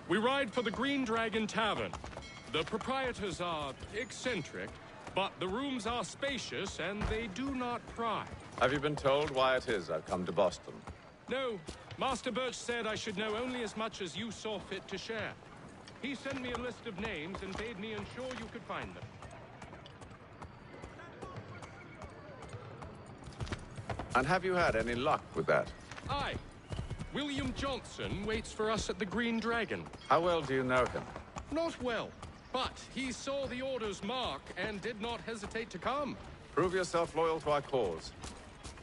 We ride for the Green Dragon Tavern. The proprietors are eccentric, but the rooms are spacious and they do not pry. Have you been told why it is I've come to Boston? No. Master Birch said I should know only as much as you saw fit to share. He sent me a list of names and bade me ensure you could find them. And have you had any luck with that? Aye. William Johnson waits for us at the Green Dragon. How well do you know him? Not well, but he saw the order's mark and did not hesitate to come. Prove yourself loyal to our cause,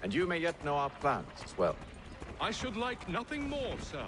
and you may yet know our plans as well. I should like nothing more, sir.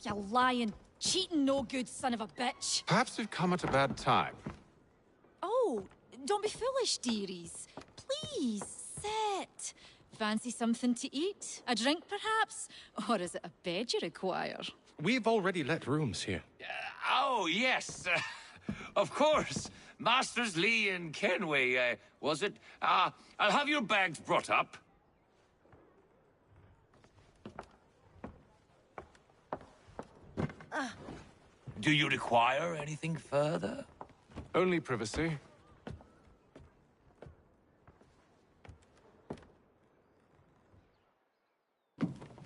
You lying, cheating, no good son of a bitch. Perhaps we've come at a bad time. Oh, don't be foolish, dearies. Please, sit. Fancy something to eat? A drink, perhaps? Or is it a bed you require? We've already let rooms here. Oh, yes. Of course. Masters Lee and Kenway, was it? I'll have your bags brought up. Do you require anything further? Only privacy.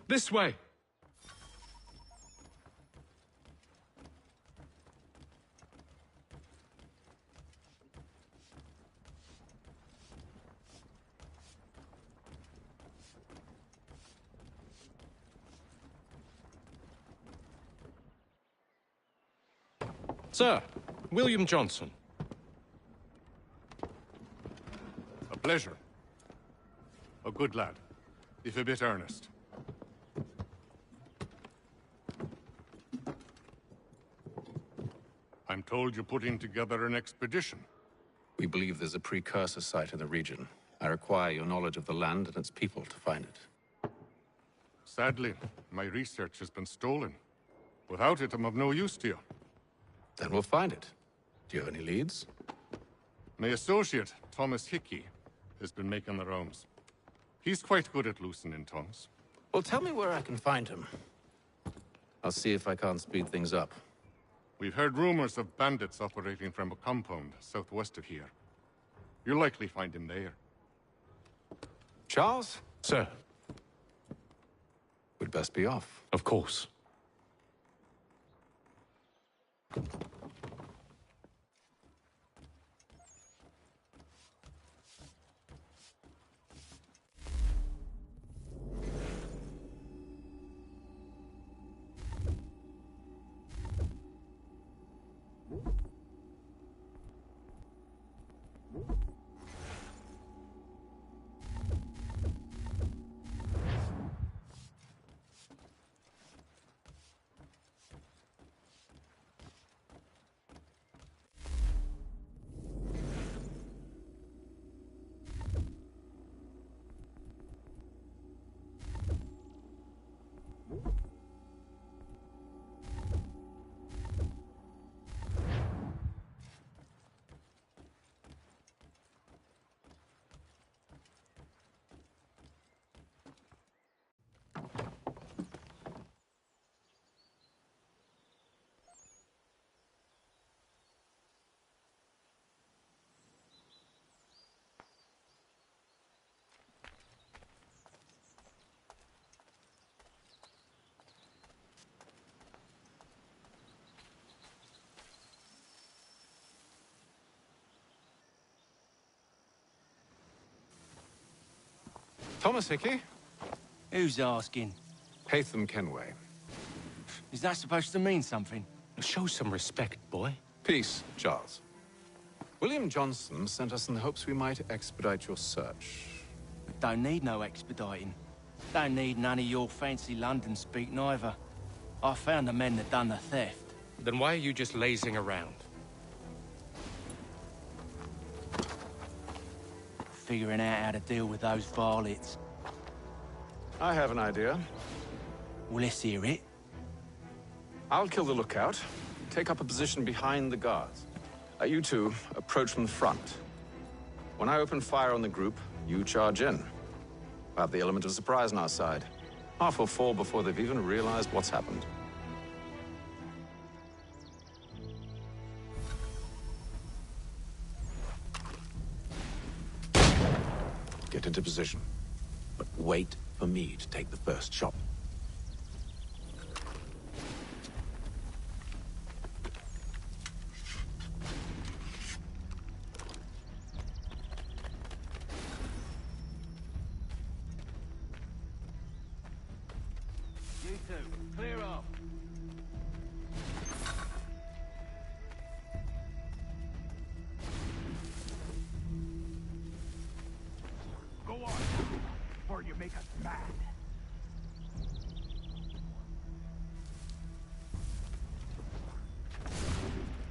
This way. Sir, William Johnson. A pleasure. A good lad, if a bit earnest. I'm told you're putting together an expedition. We believe there's a precursor site in the region. I require your knowledge of the land and its people to find it. Sadly, my research has been stolen. Without it, I'm of no use to you. Then we'll find it. Do you have any leads? My associate, Thomas Hickey, has been making the rounds. He's quite good at loosening tongues. Well, tell me where I can find him. I'll see if I can't speed things up. We've heard rumors of bandits operating from a compound southwest of here. You'll likely find him there. Charles? Sir. We'd best be off. Of course. Thomas Hickey, Who's asking? Haytham Kenway. Is that supposed to mean something? Show some respect, boy. Peace, Charles. William Johnson sent us in the hopes we might expedite your search. Don't need no expediting. Don't need none of your fancy London speak neither. I found the men that done the theft. Then why are you just lazing around? Figuring out how to deal with those varlets. I have an idea. Well, let's hear it. I'll kill the lookout. Take up a position behind the guards. You two approach from the front. When I open fire on the group, you charge in. We'll have the element of surprise on our side. Half will fall before they've even realized what's happened. Get into position. But wait for me to take the first shot. You two, clear off. Go on, before you make us mad.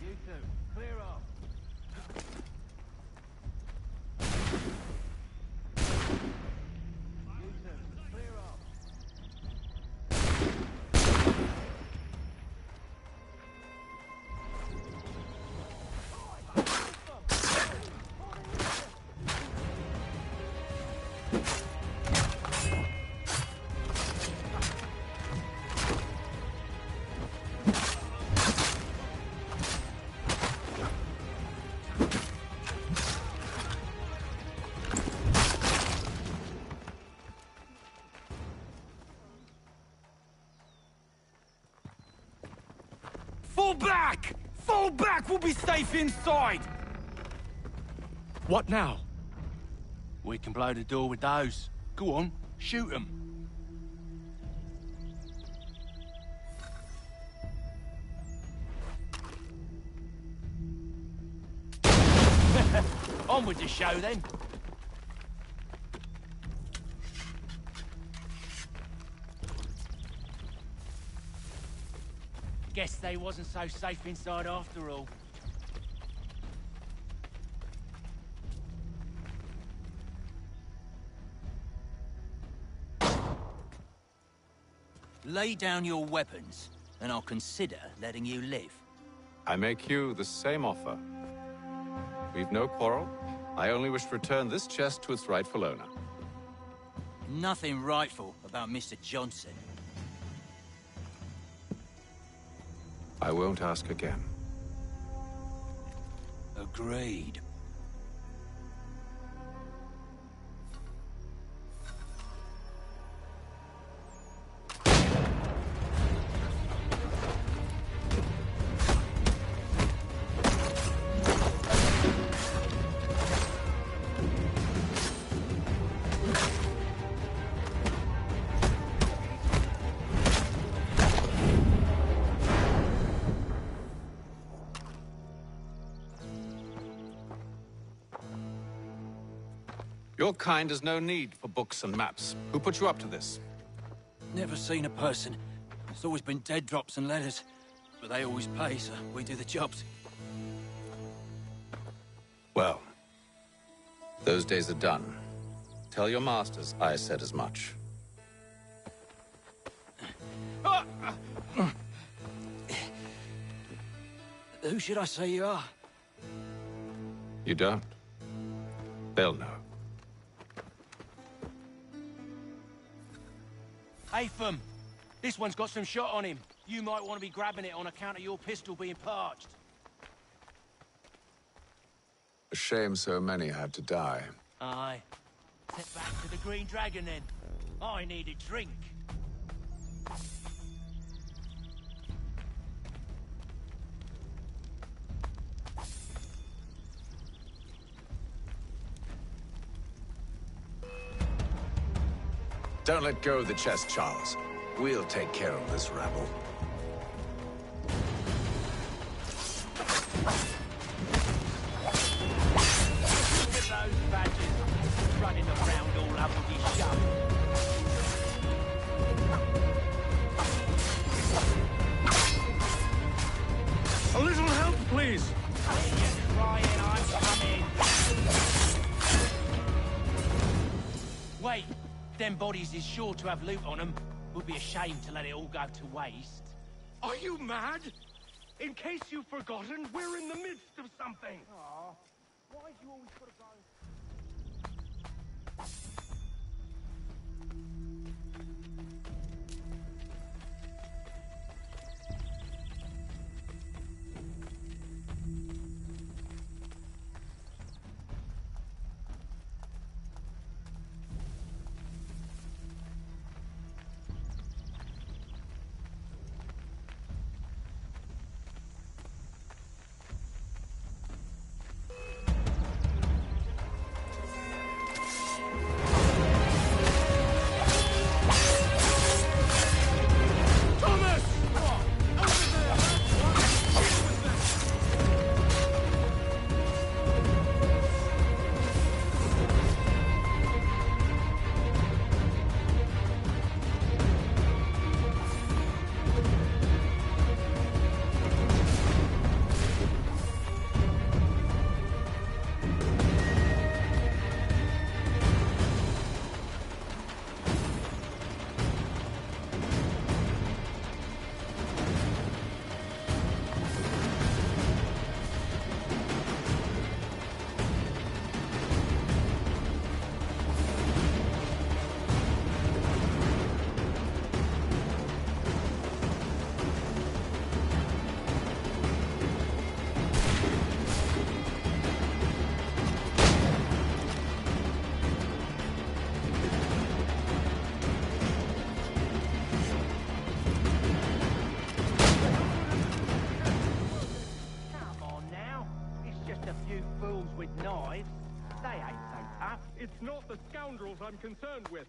You two, clear off. You two, clear off. Fall back! Fall back! We'll be safe inside! What now? We can blow the door with those. Go on, shoot them. On with the show then. Guess they wasn't so safe inside after all. Lay down your weapons, and I'll consider letting you live. I make you the same offer. We've no quarrel. I only wish to return this chest to its rightful owner. Nothing rightful about Mr. Johnson. I won't ask again. Agreed. Your kind has no need for books and maps. Who put you up to this? Never seen a person. It's always been dead drops and letters. But they always pay, so we do the jobs. Well, those days are done. Tell your masters I said as much. Who should I say you are? You don't? They'll know. Haytham, this one's got some shot on him. You might want to be grabbing it on account of your pistol being parched. A shame so many had to die. Aye. Head back to the Green Dragon then. I need a drink. Don't let go of the chest, Charles. We'll take care of this rabble. Look at those badgers running around all up with his shove. A little help, please. You're crying, I'm coming. Wait, them bodies is sure to have loot on them. Would be a shame to let it all go to waste. Are you mad? In case you've forgotten, we're in the midst of something. Aw, why'd you always gotta go? It's not the scoundrels I'm concerned with.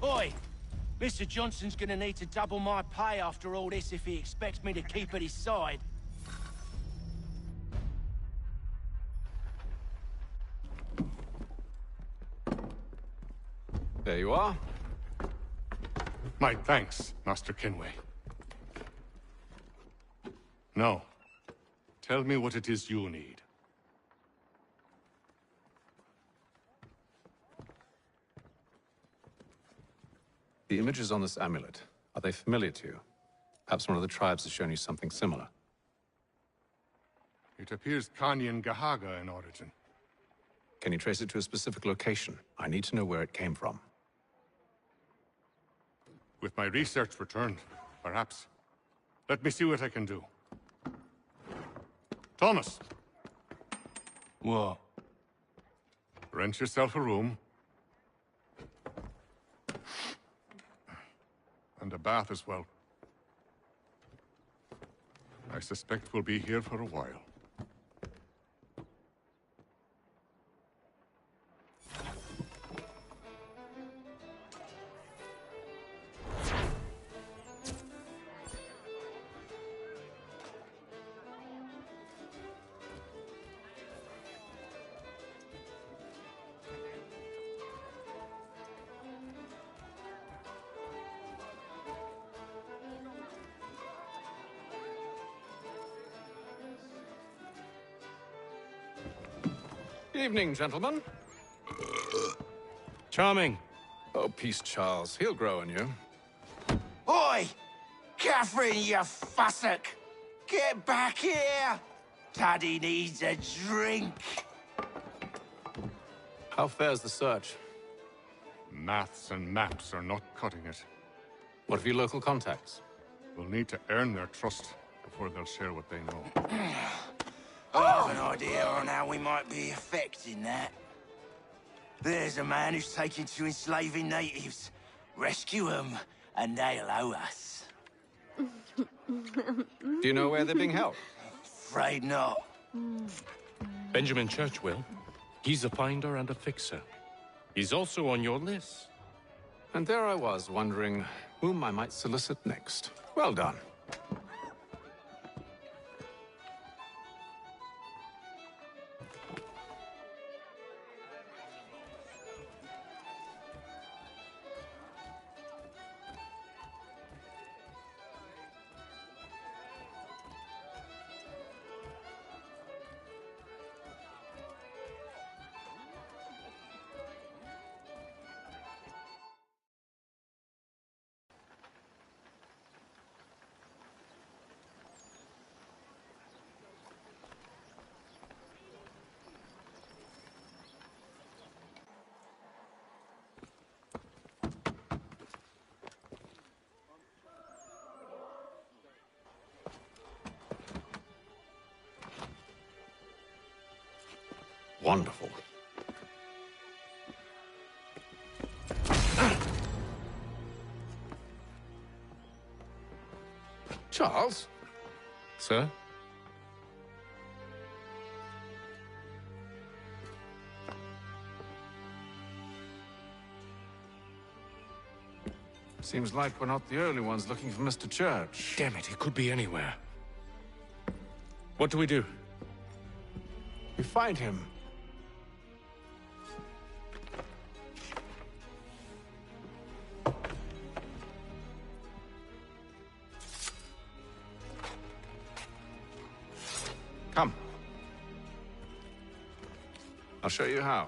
Oi! Mr. Johnson's gonna need to double my pay after all this if he expects me to keep at his side. There you are. My thanks, Master Kenway. Now, tell me what it is you need. The images on this amulet, are they familiar to you? Perhaps one of the tribes has shown you something similar. It appears Kanyan Gahaga in origin. Can you trace it to a specific location? I need to know where it came from. With my research returned, perhaps. Let me see what I can do. Thomas! What? Rent yourself a room. And a bath as well. I suspect we'll be here for a while. Evening, gentlemen. Charming. Oh, peace, Charles. He'll grow on you. Oi! Catherine, you fussock! Get back here! Taddy needs a drink. How fares the search? Maths and maps are not cutting it. What of your local contacts? We'll need to earn their trust before they'll share what they know. I have an idea on how we might be affecting that. There's a man who's taken to enslaving natives. Rescue them, and they'll owe us. Do you know where they're being held? Afraid not. Benjamin Churchwill. He's a finder and a fixer. He's also on your list. And there I was, wondering whom I might solicit next. Well done. Wonderful. Charles? Sir? Seems like we're not the only ones looking for Mr. Church. Damn it, he could be anywhere. What do we do? We find him. Come. I'll show you how.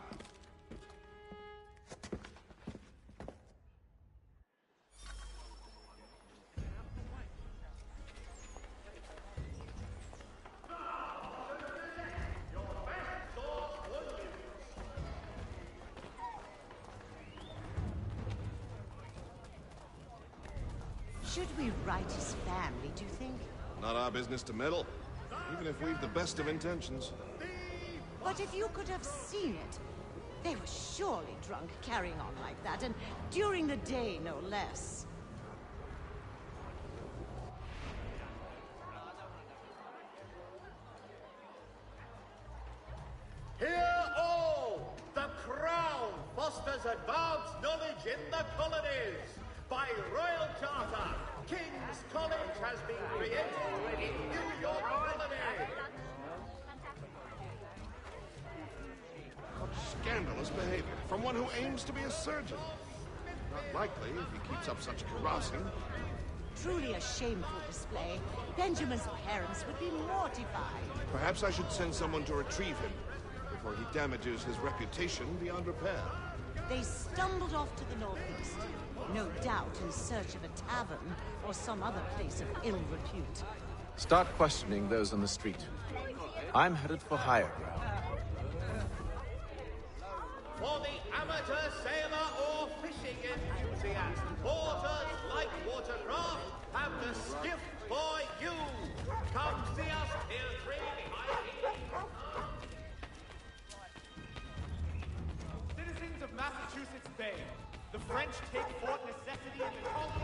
Should we write his family, do you think? Not our business to meddle, even if we've the best of intentions. But if you could have seen it, they were surely drunk carrying on like that, and during the day, no less. Hear all! The crown fosters Britain's advanced knowledge in the colonies. By royal charter, King's College has been created in New York Colony. Scandalous behavior from one who aims to be a surgeon. Not likely if he keeps up such carousing. Truly a shameful display. Benjamin's parents would be mortified. Perhaps I should send someone to retrieve him before he damages his reputation beyond repair. They stumbled off to the northeast, no doubt in search of a tavern or some other place of ill repute. Start questioning those on the street. I'm headed for higher ground. For the amateur sailor or fishing enthusiast, Porter's light watercraft have the skiff for you. Come see us, Pier 3 behind Citizens of Massachusetts Bay, the French take Fort Necessity in the colony.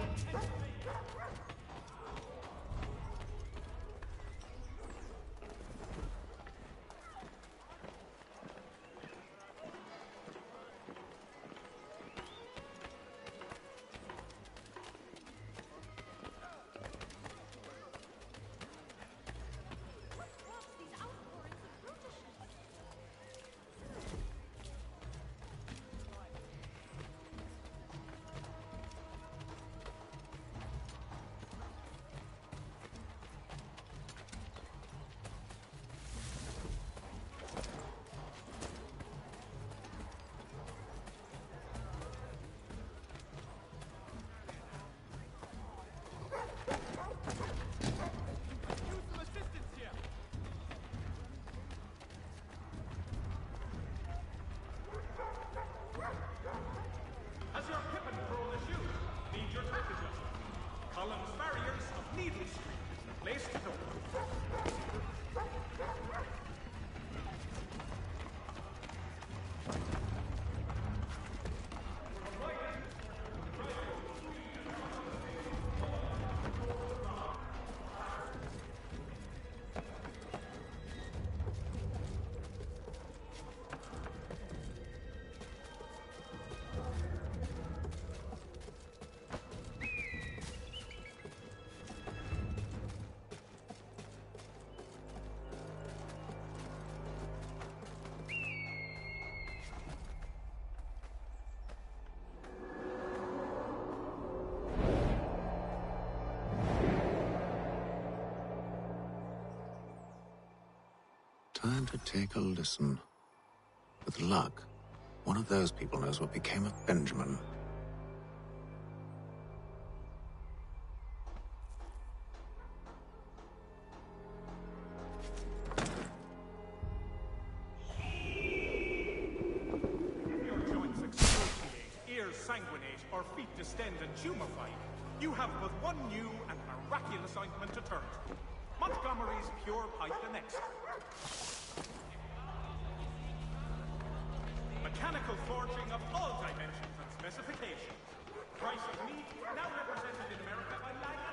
Column's barriers of Needle Street is the place to go. Time to take a listen. With luck, one of those people knows what became of Benjamin. If your joints excruciate, ears sanguinate, or feet distend and tumefy, you have but one new and miraculous ointment to turn to. Montgomery's Pure Python Extract. Mechanical forging of all dimensions and specifications. Price of meat now represented in America by Langley.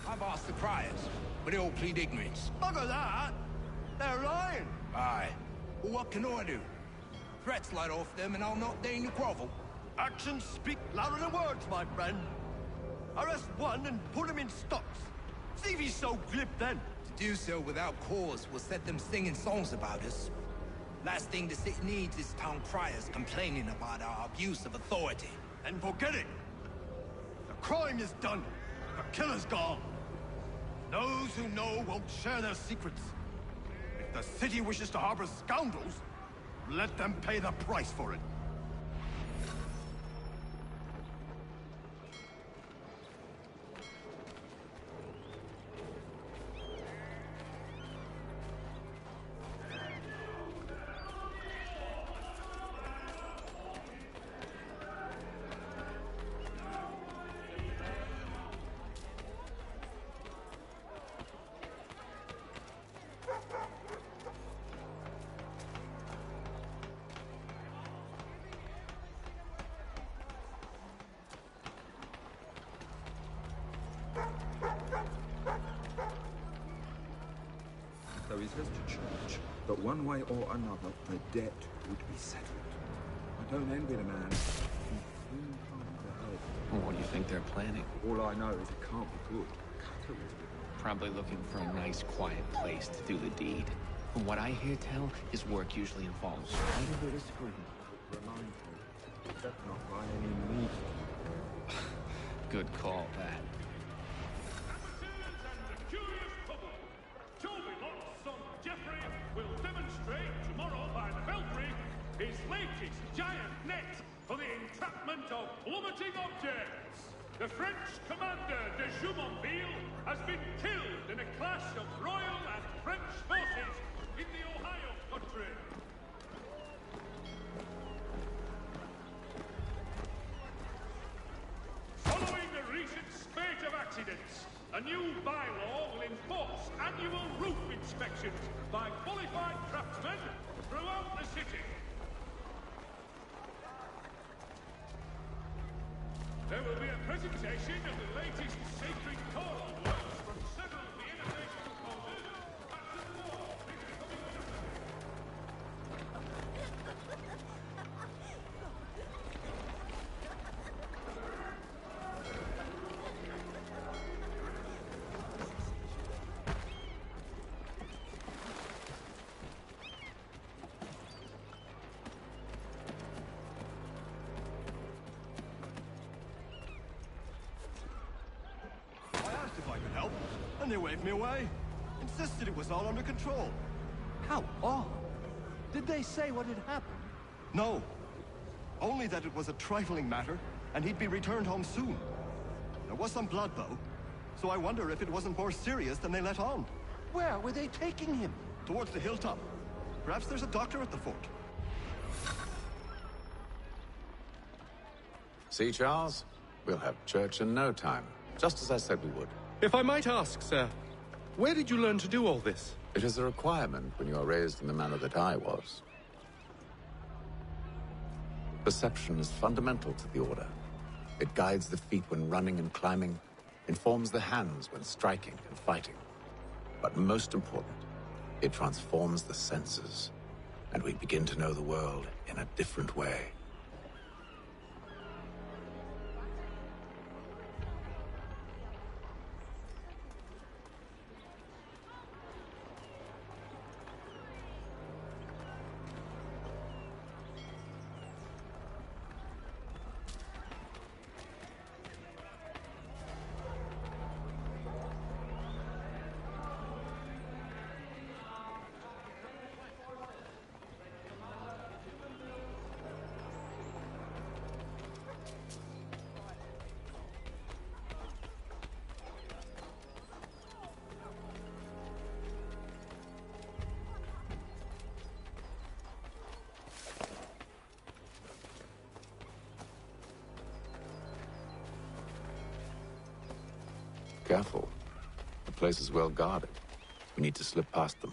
I've asked the criers, but they all plead ignorance. Bugger that! They're lying! Aye. Well, what can I do? Threats light off them and I'll not deign to grovel. Actions speak louder than words, my friend. Arrest one and put him in stocks. See if he's so glib then. To do so without cause will set them singing songs about us. Last thing the city needs is town criers complaining about our abuse of authority. And forget it. The crime is done. The killer's gone. Those who know won't share their secrets. If the city wishes to harbor scoundrels, let them pay the price for it. So he says to church that one way or another, the debt would be settled. I don't envy the man. He soon comes ahead. Well, what do you think they're planning? All I know is it can't be good. Cutter is good. Probably looking for a nice, quiet place to do the deed. From what I hear tell, his work usually involves quite a bit of screaming. Remind me, except not by any means. Good call, that. Will demonstrate tomorrow by the Belfry his latest giant net for the entrapment of plummeting objects. The French commander de Jumonville has been killed in a clash of Royal and French forces in the Ohio country. Following a recent spate of accidents, a new bylaw will enforce annual roof inspections by qualified craftsmen throughout the city. There will be a presentation of the latest sacred choral works from several of the innovative composers. Captain Moore, and they waved me away. Insisted it was all under control. How odd. Did they say what had happened? No. Only that it was a trifling matter, and he'd be returned home soon. There was some blood, though, so I wonder if it wasn't more serious than they let on. Where were they taking him? Towards the hilltop. Perhaps there's a doctor at the fort. See, Charles? We'll have church in no time, just as I said we would. If I might ask, sir, where did you learn to do all this? It is a requirement when you are raised in the manner that I was. Perception is fundamental to the Order. It guides the feet when running and climbing, informs the hands when striking and fighting. But most important, it transforms the senses, and we begin to know the world in a different way. Careful. The place is well guarded. We need to slip past them.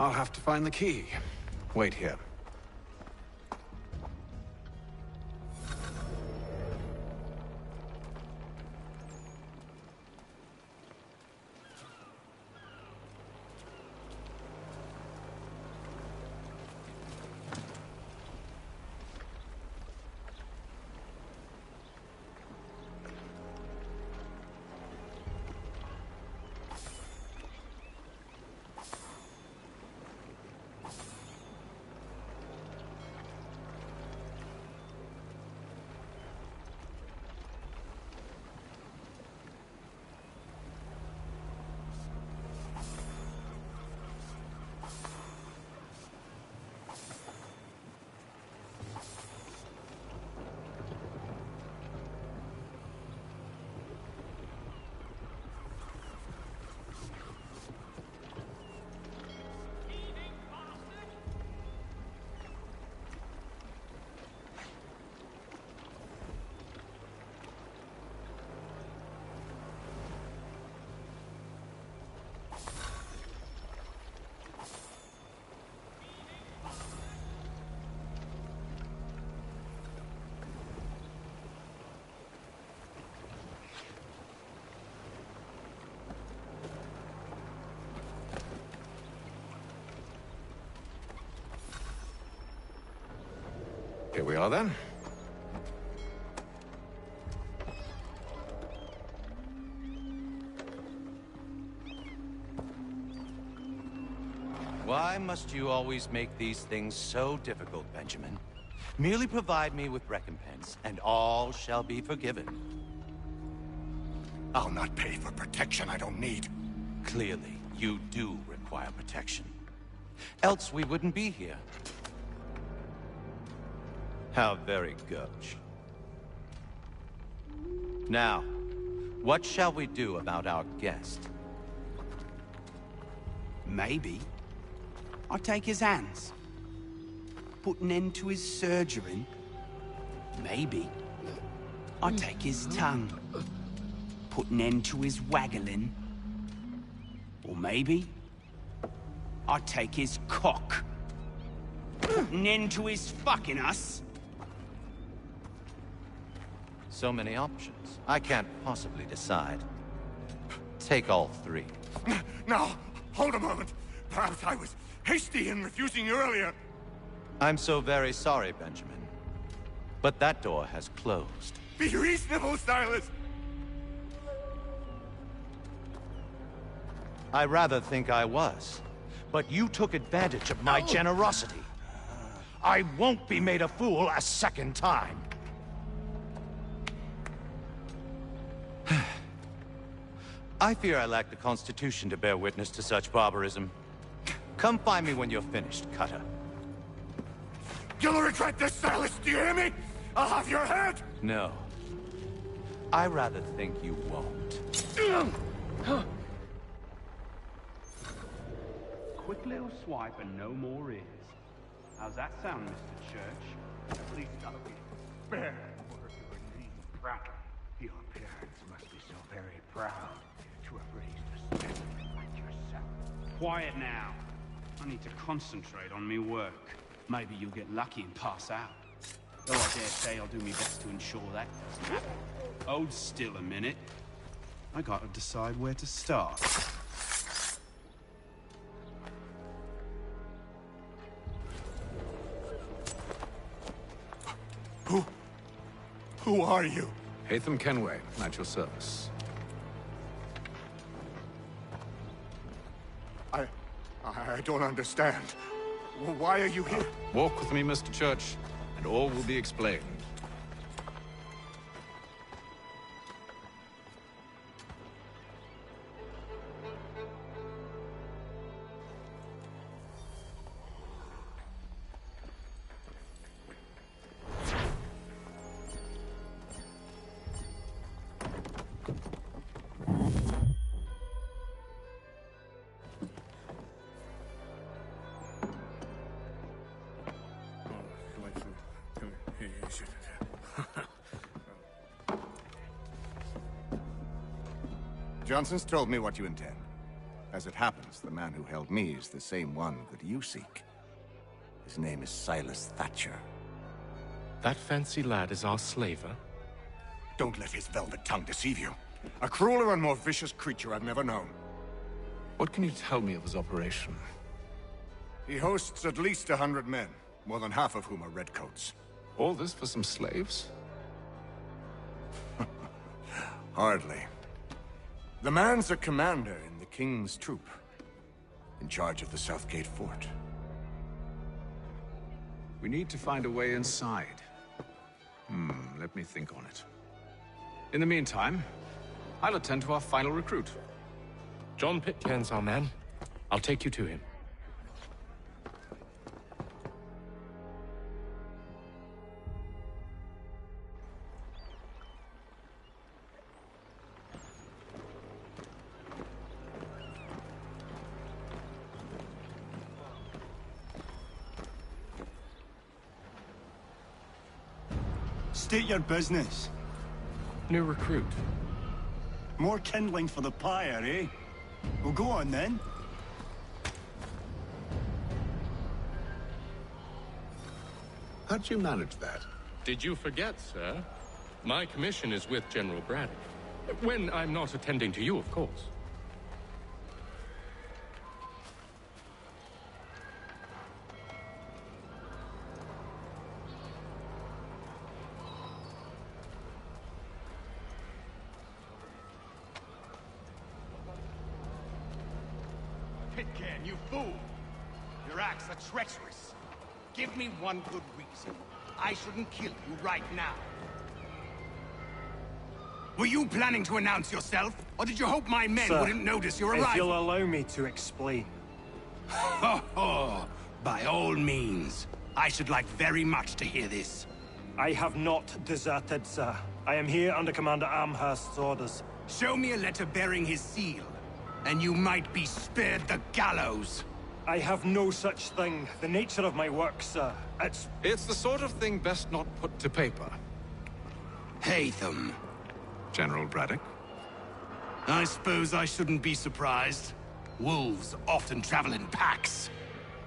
I'll have to find the key. Wait here. Here we are, then. Why must you always make these things so difficult, Benjamin? Merely provide me with recompense, and all shall be forgiven. I'll not pay for protection I don't need. Clearly, you do require protection. Else we wouldn't be here. How very gauche. Now, what shall we do about our guest? Maybe I take his hands, put an end to his surgery. Maybe I take his tongue, put an end to his waggling. Or maybe I take his cock, put an end to his fucking us. So many options. I can't possibly decide. Take all three. Now, hold a moment. Perhaps I was hasty in refusing you earlier. I'm so very sorry, Benjamin. But that door has closed. Be reasonable, Silas. I rather think I was. But you took advantage of my generosity. I won't be made a fool a second time. I fear I lack the constitution to bear witness to such barbarism. Come find me when you're finished, Cutter. You'll regret this, Silas, do you hear me? I'll have your head! No. I rather think you won't. Quick little swipe and no more is. How's that sound, Mr. Church? At least that'll be fair for your name proud. Your parents must be so very proud to have raised a specimen like yourself. Quiet now. I need to concentrate on me work. Maybe you'll get lucky and pass out. Though I dare say I'll do my best to ensure that doesn't happen. Hold still a minute. I gotta decide where to start. Who are you? Hatham Kenway, at your service. I don't understand. Why are you here? Walk with me, Mr. Church, and all will be explained. Johnson's told me what you intend. As it happens, the man who held me is the same one that you seek. His name is Silas Thatcher. That fancy lad is our slaver? Don't let his velvet tongue deceive you. A crueler and more vicious creature I've never known. What can you tell me of his operation? He hosts at least 100 men, more than half of whom are redcoats. All this for some slaves? Hardly. The man's a commander in the King's troop, in charge of the Southgate Fort. We need to find a way inside. Let me think on it. In the meantime, I'll attend to our final recruit. John Pitcairn's our man. I'll take you to him. State your business. New recruit. More kindling for the pyre, eh? Well, go on then. How'd you manage that? Did you forget, sir? My commission is with General Braddock. When I'm not attending to you, of course. Pitcairn, you fool! Your acts are treacherous. Give me one good reason. I shouldn't kill you right now. Were you planning to announce yourself? Or did you hope my men wouldn't notice your arrival? If you'll allow me to explain. Oh, by all means. I should like very much to hear this. I have not deserted, sir. I am here under Commander Amherst's orders. Show me a letter bearing his seal, and you might be spared the gallows. I have no such thing. The nature of my work, sir, It's the sort of thing best not put to paper. Haytham. General Braddock? I suppose I shouldn't be surprised. Wolves often travel in packs.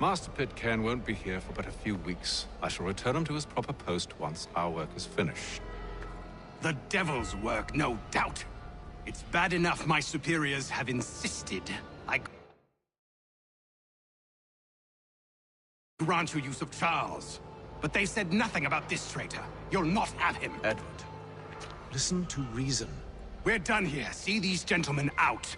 Master Pitcairn won't be here for but a few weeks. I shall return him to his proper post once our work is finished. The devil's work, no doubt. It's bad enough my superiors have insisted I grant you use of Charles. But they said nothing about this traitor. You'll not have him. Edward, listen to reason. We're done here. See these gentlemen out.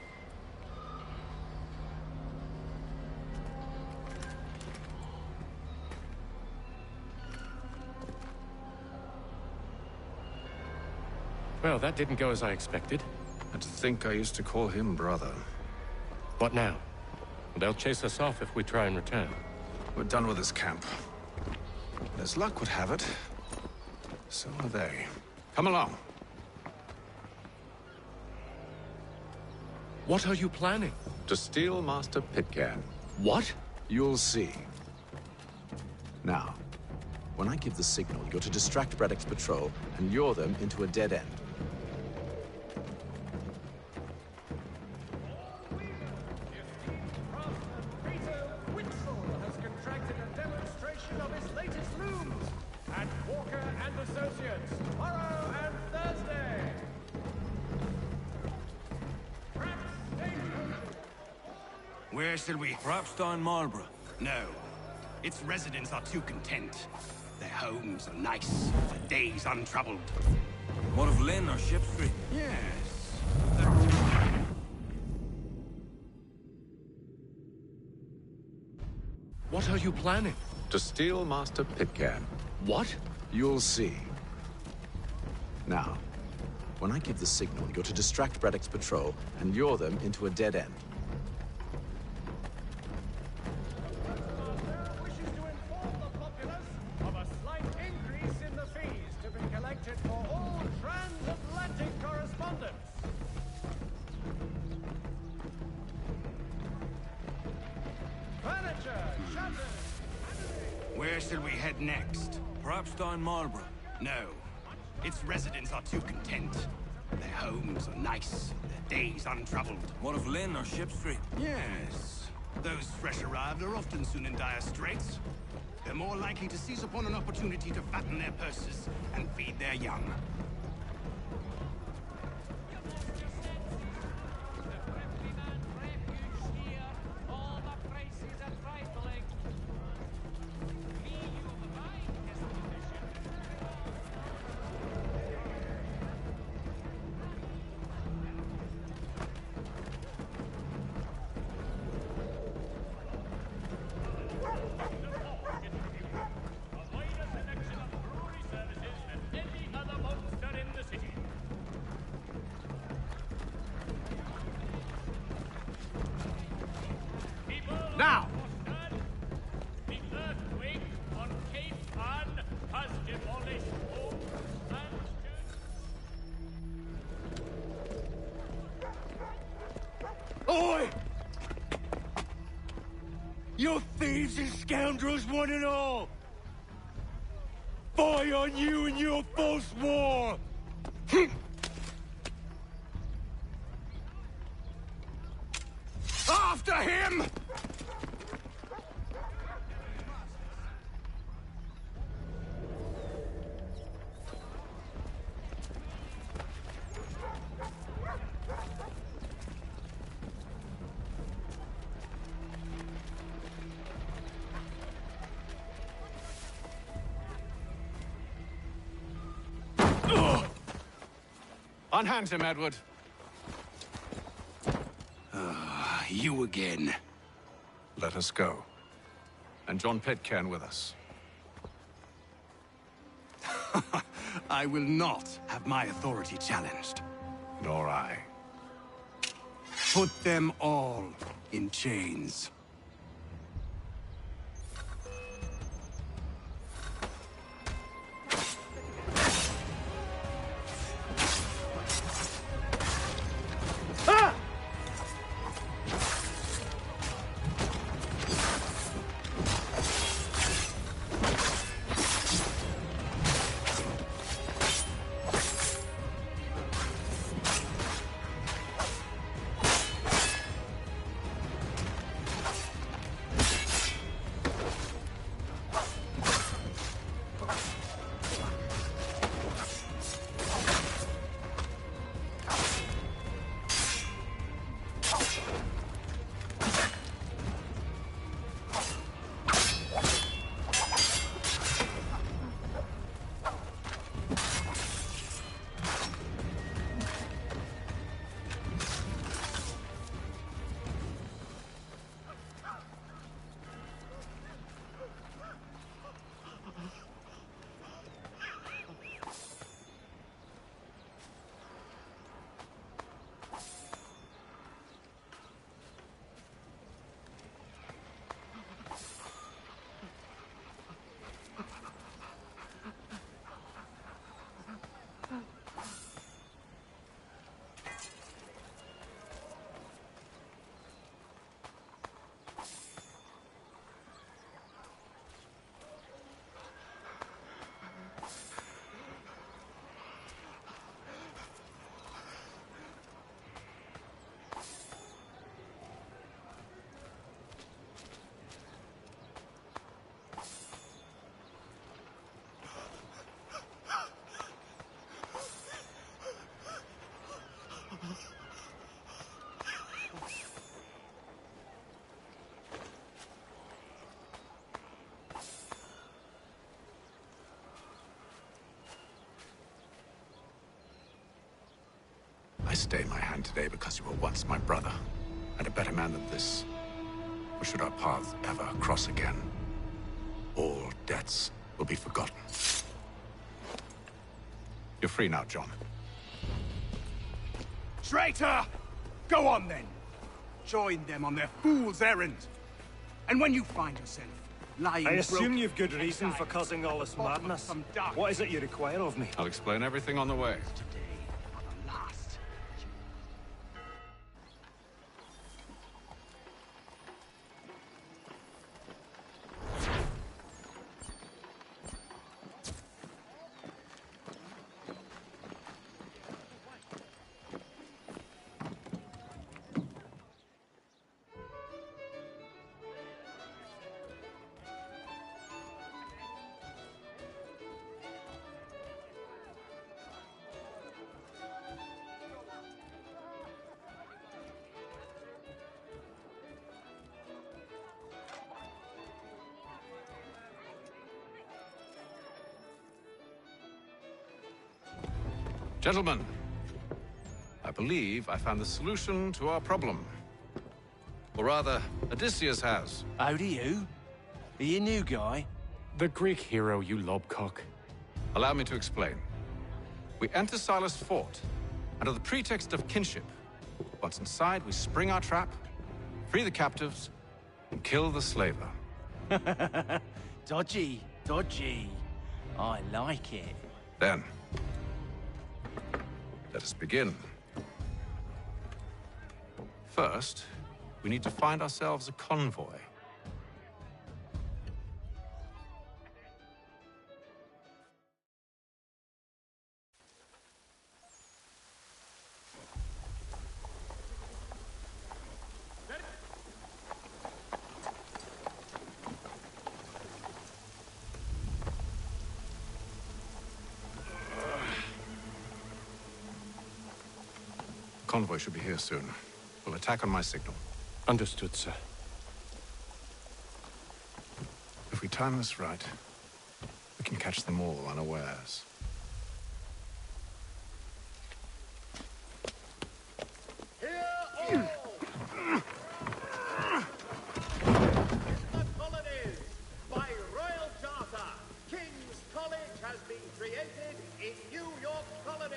Well, that didn't go as I expected. And to think I used to call him brother. What now? They'll chase us off if we try and return. We're done with this camp. As luck would have it, so are they. Come along. What are you planning? To steal Master Pitcairn. What? You'll see. Now, when I give the signal, you're to distract Braddock's patrol and lure them into a dead end. Where shall we? Perhaps down Marlborough. No. Its residents are too content. Their homes are nice, their days untroubled. What of Lynn or Ship Street? Yes. What are you planning? To steal Master Pitcairn. What? You'll see. Now, when I give the signal, you're to distract Braddock's patrol and lure them into a dead end. Where shall we head next? Perhaps down Marlborough. No. Its residents are too content. Their homes are nice, their days untroubled. What of Lynn or Ship Street? Yes. Those fresh arrived are often soon in dire straits. They're more likely to seize upon an opportunity to fatten their purses and feed their young. Now! The earthquake on Cape Ann has demolished homes and Oi! You thieves and scoundrels, one and all! Fire on you and your false war! After him! Unhand him, Edward. You again. Let us go. And John Pitcairn with us. I will not have my authority challenged. Nor I. Put them all in chains. I stay my hand today because you were once my brother, and a better man than this. Or should our paths ever cross again, all debts will be forgotten. You're free now, John. Traitor! Go on then! Join them on their fool's errand! And when you find yourself lying I assume broken, you've good reason for causing all this madness. What is it you require of me? I'll explain everything on the way. Gentlemen, I believe I found the solution to our problem. Or rather, Odysseus has. How do you? Are you a new guy? The Greek hero, you lobcock. Allow me to explain. We enter Silas' fort, under the pretext of kinship. Once inside, we spring our trap, free the captives, and kill the slaver. Dodgy, dodgy. I like it. Then, let us begin. First, we need to find ourselves a convoy. Convoy should be here soon. We'll attack on my signal. Understood, sir. If we time this right, we can catch them all unawares. By royal charter, King's College has been created in New York Colony.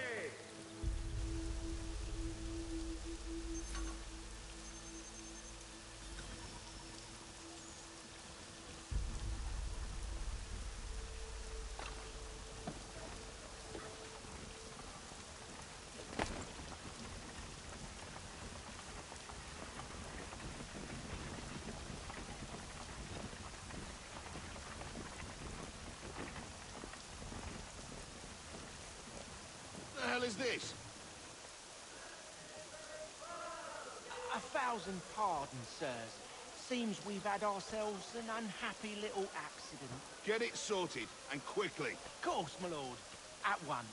What the hell is this? 1,000 pardons, sirs. Seems we've had ourselves an unhappy little accident. Get it sorted, and quickly. Of course, my lord. At once.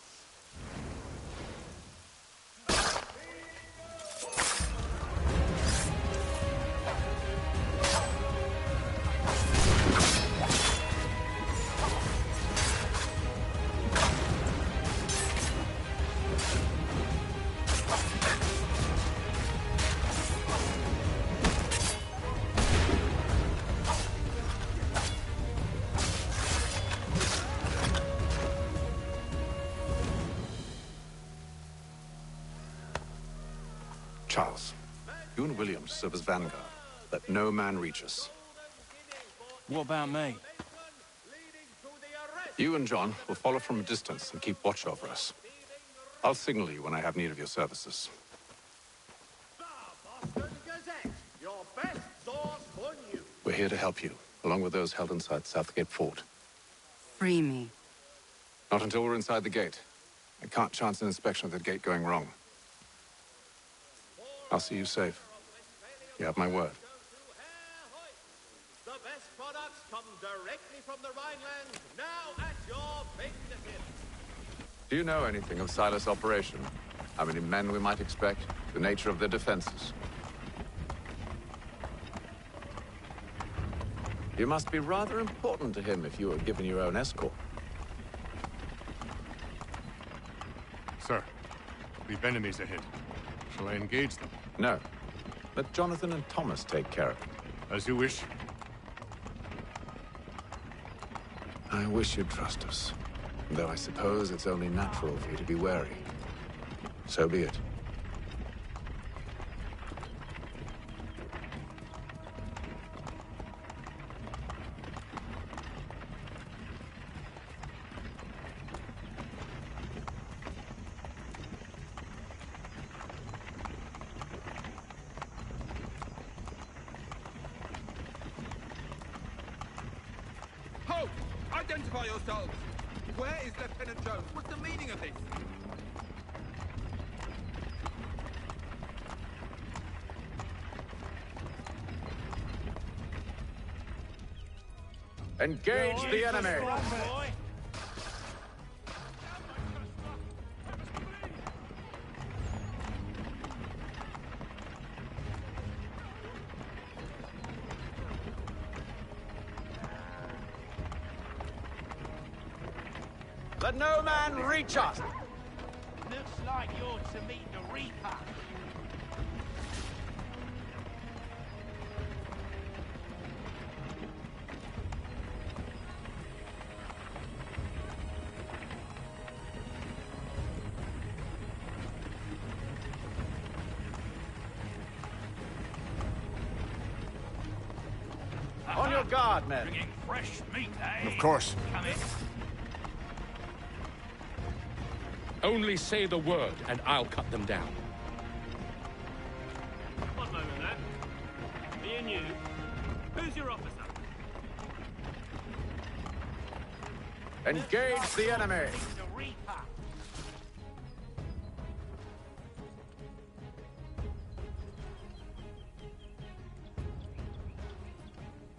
Charles, you and William serve as vanguard. Let no man reach us. What about me? You and John will follow from a distance and keep watch over us. I'll signal you when I have need of your services. Your best source for news. We're here to help you, along with those held inside Southgate Fort. Free me. Not until we're inside the gate. I can't chance an inspection of the gate going wrong. I'll see you safe. You have my word. The best products come directly from the Rhineland, now at your fingertips. Do you know anything of Silas' operation? How many men we might expect? The nature of their defenses? You must be rather important to him if you were given your own escort. Sir, we've enemies ahead. Shall I engage them? No. Let Jonathan and Thomas take care of it. As you wish. I wish you'd trust us. Though I suppose it's only natural for you to be wary. So be it. Halt! Identify yourselves! Where is Lieutenant Jones? What's the meaning of this? Engage the enemy! Let no man reach us! like you're to meet the Reaper. On your guard, men. Bringing fresh meat, eh? Of course. Come in. Only say the word, and I'll cut them down. One moment, then. Me and you. Who's your officer? Engage the enemy. The Reaper.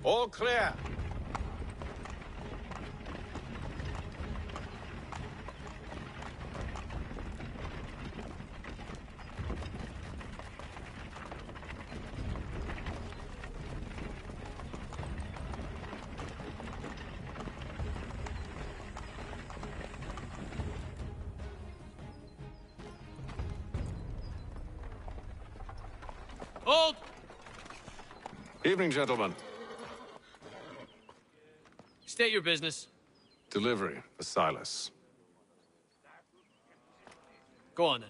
All clear. Hold! Evening, gentlemen. State your business. Delivery for Silas. Go on, then.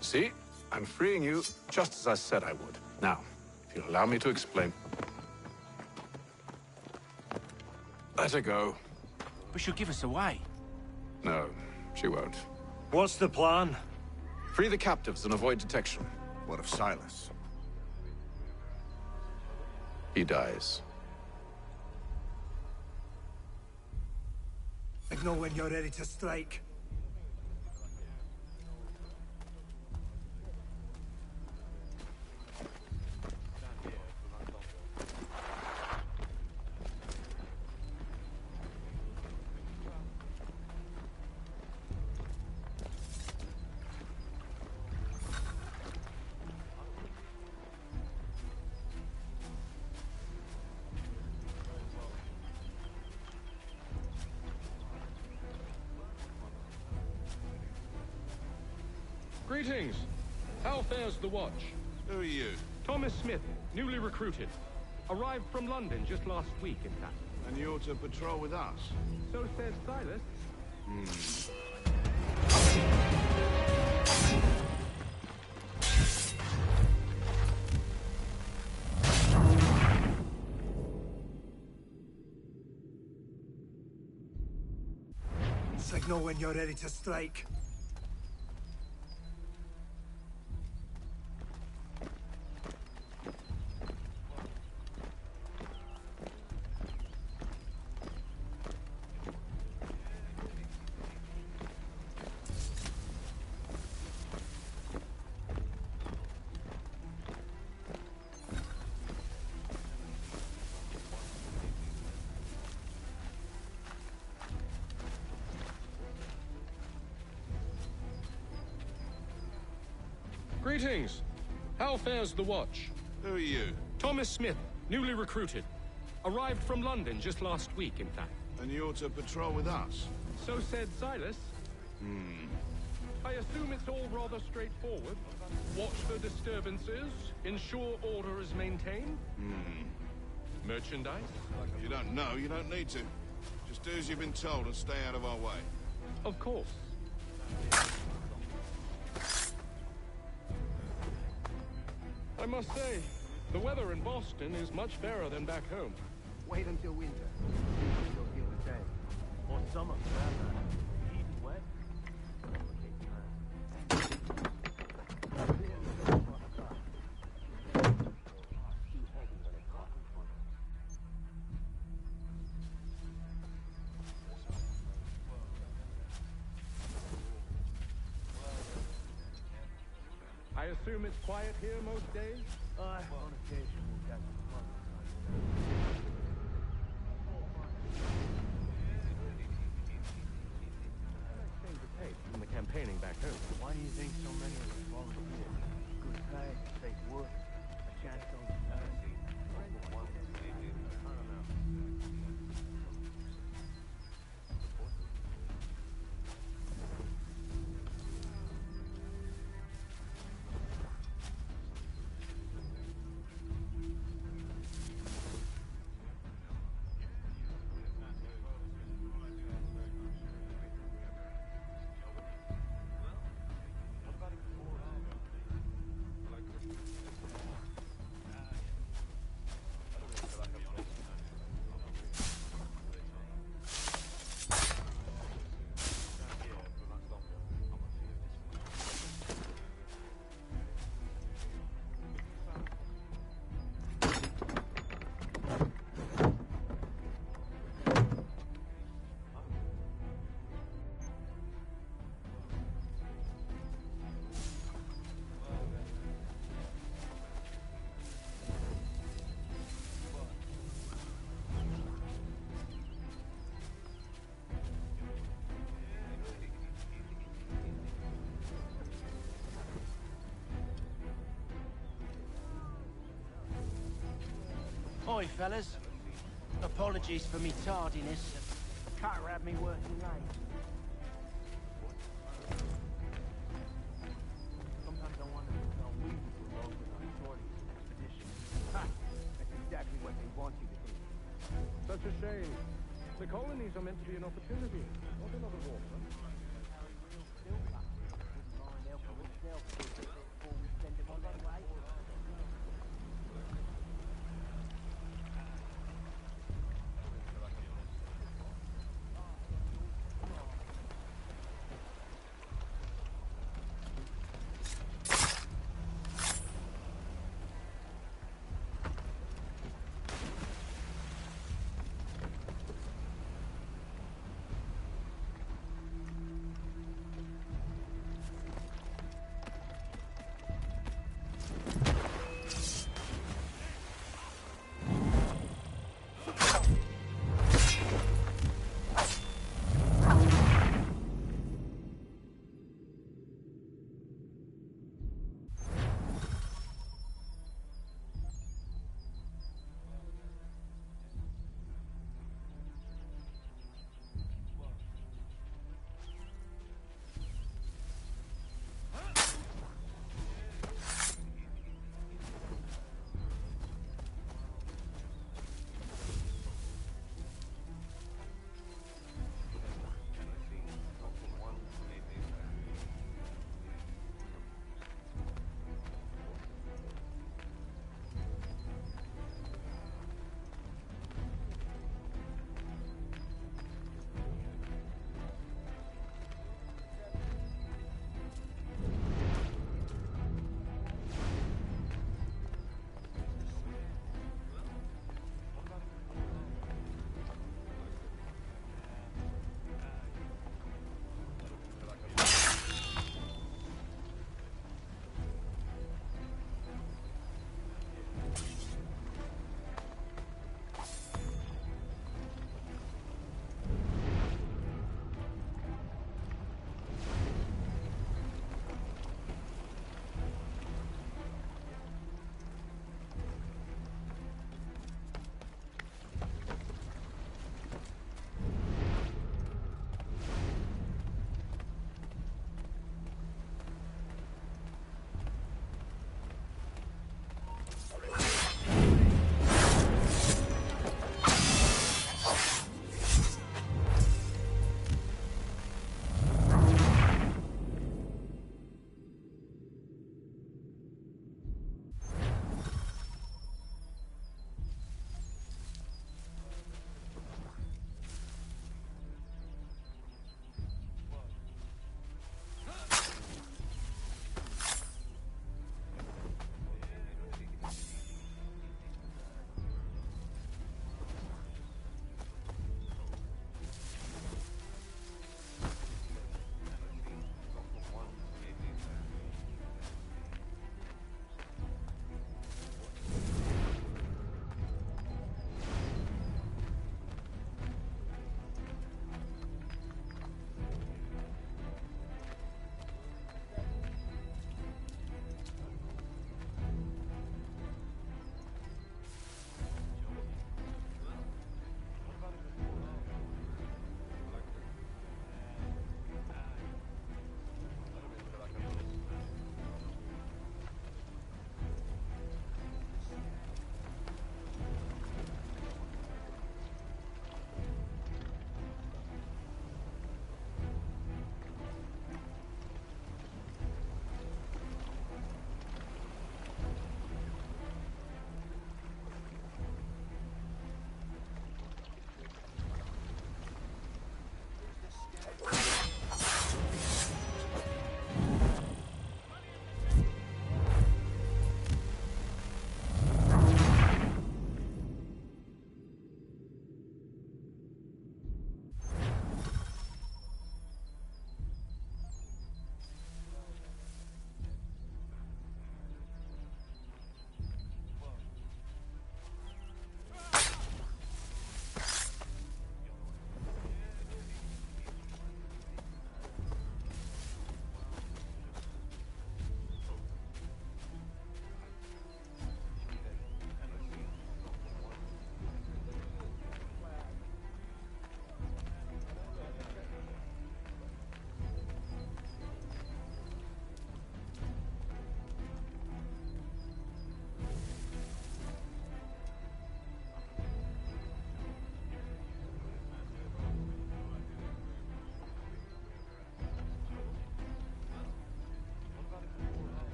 See? I'm freeing you just as I said I would. Now, if you'll allow me to explain. Let her go. But she'll give us away. No, she won't. What's the plan? Free the captives and avoid detection. What of Silas? He dies. Signal when you're ready to strike. Greetings. How fares the watch? Who are you? Thomas Smith, newly recruited. Arrived from London just last week, in fact. And you're to patrol with us? So says Silas. Signal when you're ready to strike. Greetings. How fares the watch? Who are you? Thomas Smith, newly recruited. Arrived from London just last week, in fact. And you're to patrol with us? So said Silas. I assume it's all rather straightforward. Watch for disturbances, ensure order is maintained. Merchandise? You don't know, you don't need to. Just do as you've been told and stay out of our way. Of course. I must say, the weather in Boston is much fairer than back home. Wait until winter. You'll feel the same. Or summer, for that matter. Heat and wet. I assume it's quiet here most days? On occasion we'll catch some fun. Change the pace from the campaigning back home. Why do you think so many of us volunteer? Good pay, safe work, a chance to Sorry, fellas. Apologies for me tardiness. Cutter had me working late. Sometimes I wonder if they'll leave you alone with our authorities expedition. Ha! That's exactly what they want you to do. Such a shame. The colonies are meant to be an opportunity, not another war.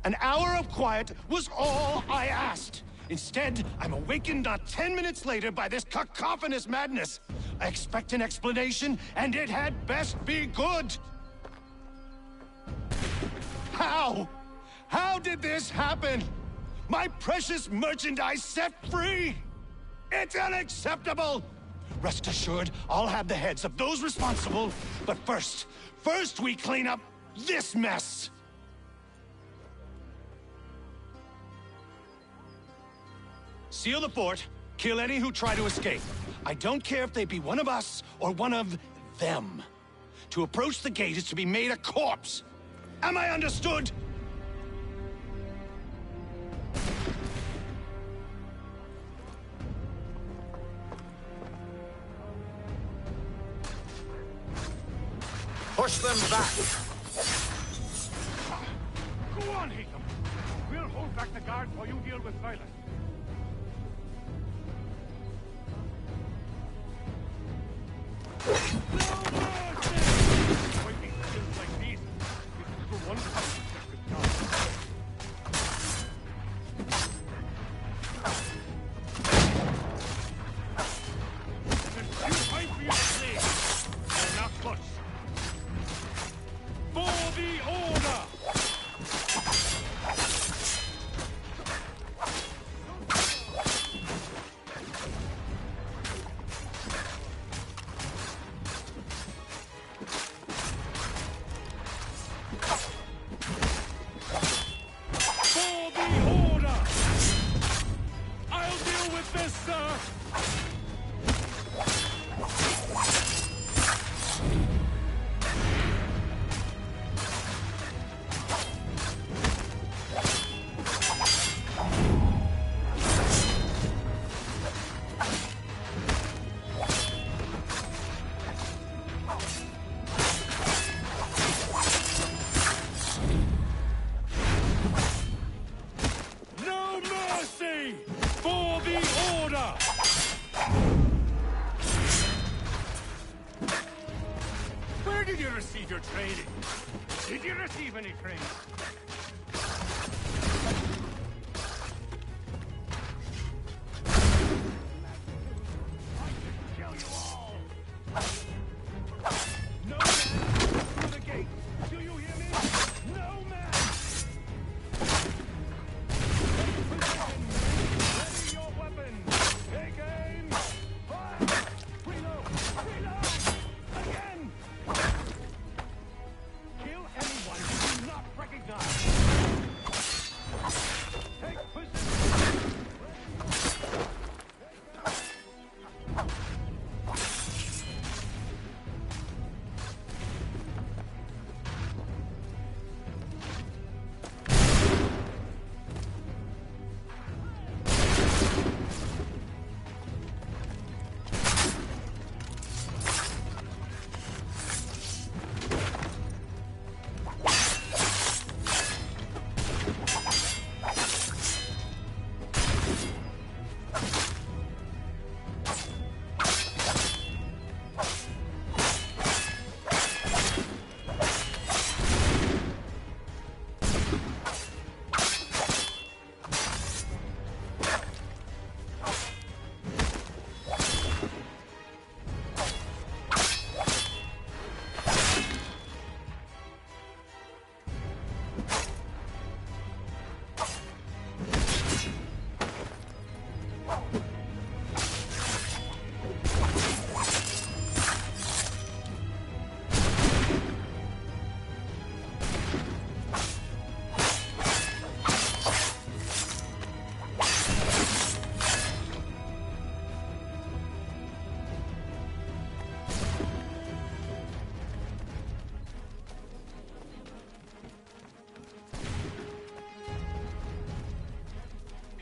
An hour of quiet was all I asked. Instead, I'm awakened not 10 minutes later by this cacophonous madness. I expect an explanation, and it had best be good. How? How did this happen? My precious merchandise set free? It's unacceptable! Rest assured, I'll have the heads of those responsible. But first we clean up this mess. Seal the fort, kill any who try to escape. I don't care if they be one of us or one of them. To approach the gate is to be made a corpse. Am I understood? Push them back! Go on, Haytham. We'll hold back the guards while you deal with Silas. Fighting skills like these, it's for one protected guard. There's too time for you to slay. They're not much. For the order! Where did you receive your training? Did you receive any training? Kill anyone you do not recognize!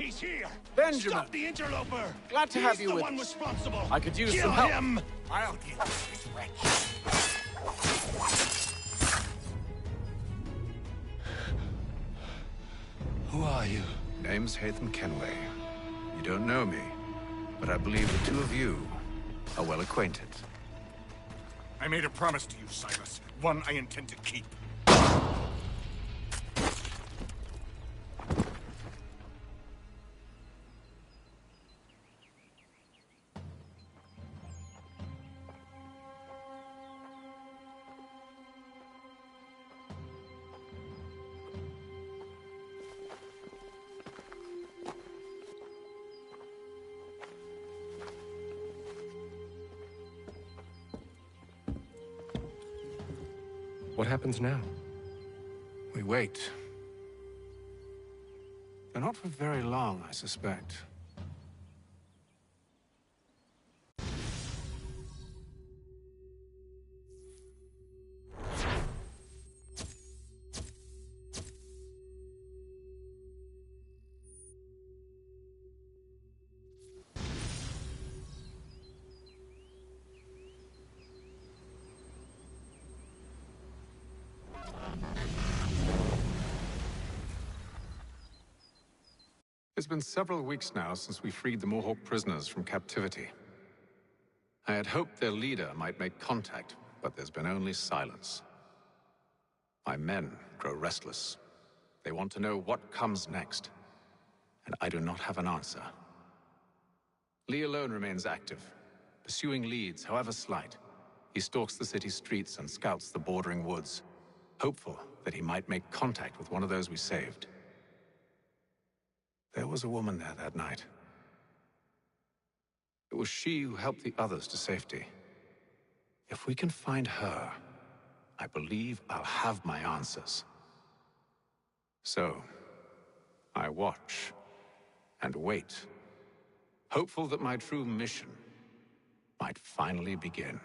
He's here! Benjamin! Stop the interloper! Glad to have He's you the with one us. responsible! I could use Kill some help. him! I'll deal with this wretch. Who are you? Name's Hatham Kenway. You don't know me, but I believe the two of you are well acquainted. I made a promise to you, Silas. One I intend to keep. What happens now? We wait. But not for very long, I suspect. It's been several weeks now since we freed the Mohawk prisoners from captivity. I had hoped their leader might make contact, but there's been only silence. My men grow restless. They want to know what comes next, and I do not have an answer. Lee alone remains active, pursuing leads, however slight. He stalks the city streets and scouts the bordering woods, hopeful that he might make contact with one of those we saved. There was a woman there that night. It was she who helped the others to safety. If we can find her, I believe I'll have my answers. So, I watch and wait, hopeful that my true mission might finally begin.